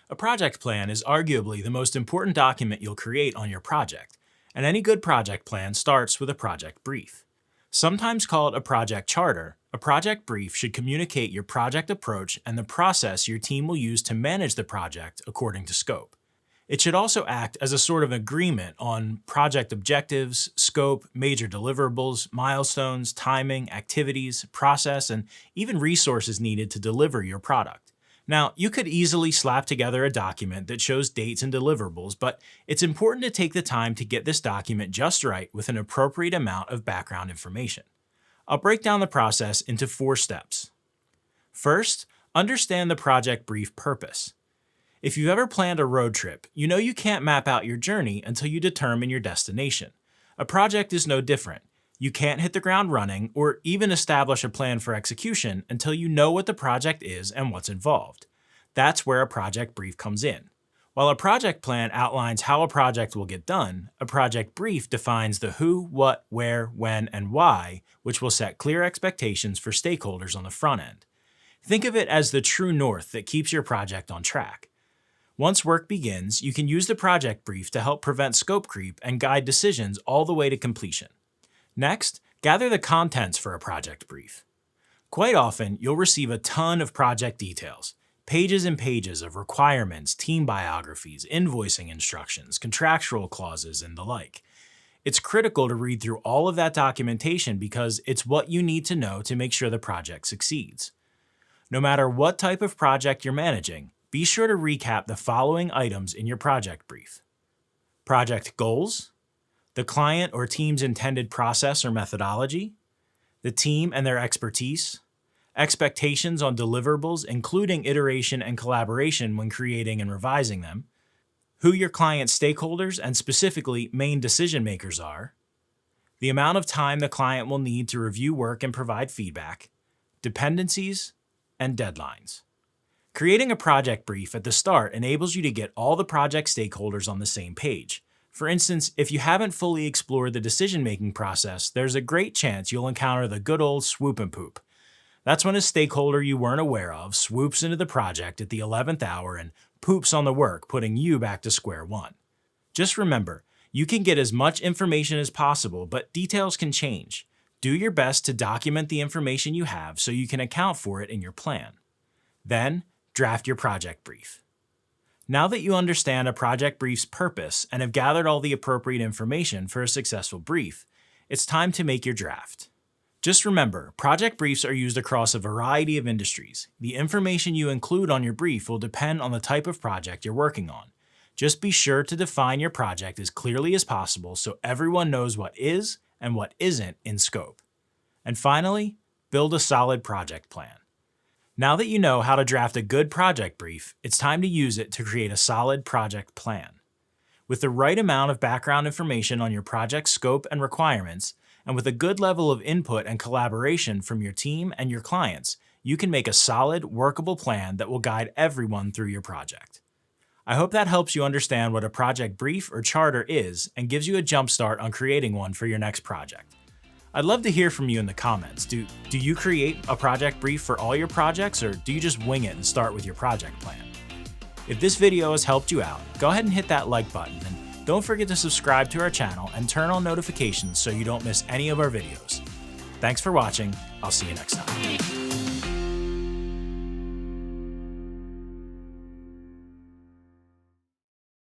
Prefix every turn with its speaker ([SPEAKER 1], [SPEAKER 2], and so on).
[SPEAKER 1] A project plan is arguably the most important document you'll create on your project, and any good project plan starts with a project brief. Sometimes called a project charter, a project brief should communicate your project approach and the process your team will use to manage the project according to scope. It should also act as a sort of agreement on project objectives, scope, major deliverables, milestones, timing, activities, process, and even resources needed to deliver your product. Now, you could easily slap together a document that shows dates and deliverables, but it's important to take the time to get this document just right with an appropriate amount of background information. I'll break down the process into 4 steps. First, understand the project brief purpose. If you've ever planned a road trip, you know you can't map out your journey until you determine your destination. A project is no different. You can't hit the ground running or even establish a plan for execution until you know what the project is and what's involved. That's where a project brief comes in. While a project plan outlines how a project will get done, a project brief defines the who, what, where, when, and why, which will set clear expectations for stakeholders on the front end. Think of it as the true north that keeps your project on track. Once work begins, you can use the project brief to help prevent scope creep and guide decisions all the way to completion. Next, gather the contents for a project brief. Quite often, you'll receive a ton of project details, pages and pages of requirements, team biographies, invoicing instructions, contractual clauses, and the like. It's critical to read through all of that documentation because it's what you need to know to make sure the project succeeds. No matter what type of project you're managing, be sure to recap the following items in your project brief. Project goals, the client or team's intended process or methodology, the team and their expertise, expectations on deliverables including iteration and collaboration when creating and revising them, who your client stakeholders and specifically main decision makers are, the amount of time the client will need to review work and provide feedback, dependencies, and deadlines. Creating a project brief at the start enables you to get all the project stakeholders on the same page. For instance, if you haven't fully explored the decision-making process, there's a great chance you'll encounter the good old swoop and poop. That's when a stakeholder you weren't aware of swoops into the project at the 11th hour and poops on the work, putting you back to square one. Just remember, you can get as much information as possible, but details can change. Do your best to document the information you have so you can account for it in your plan. Then, draft your project brief. Now that you understand a project brief's purpose and have gathered all the appropriate information for a successful brief, it's time to make your draft. Just remember, project briefs are used across a variety of industries. The information you include on your brief will depend on the type of project you're working on. Just be sure to define your project as clearly as possible so everyone knows what is and what isn't in scope. And finally, build a solid project plan. Now that you know how to draft a good project brief, it's time to use it to create a solid project plan. With the right amount of background information on your project scope and requirements, and with a good level of input and collaboration from your team and your clients, you can make a solid, workable plan that will guide everyone through your project. I hope that helps you understand what a project brief or charter is and gives you a jump start on creating one for your next project. I'd love to hear from you in the comments. Do you create a project brief for all your projects, or do you just wing it and start with your project plan? If this video has helped you out, go ahead and hit that like button, and don't forget to subscribe to our channel and turn on notifications so you don't miss any of our videos. Thanks for watching. I'll see you next time.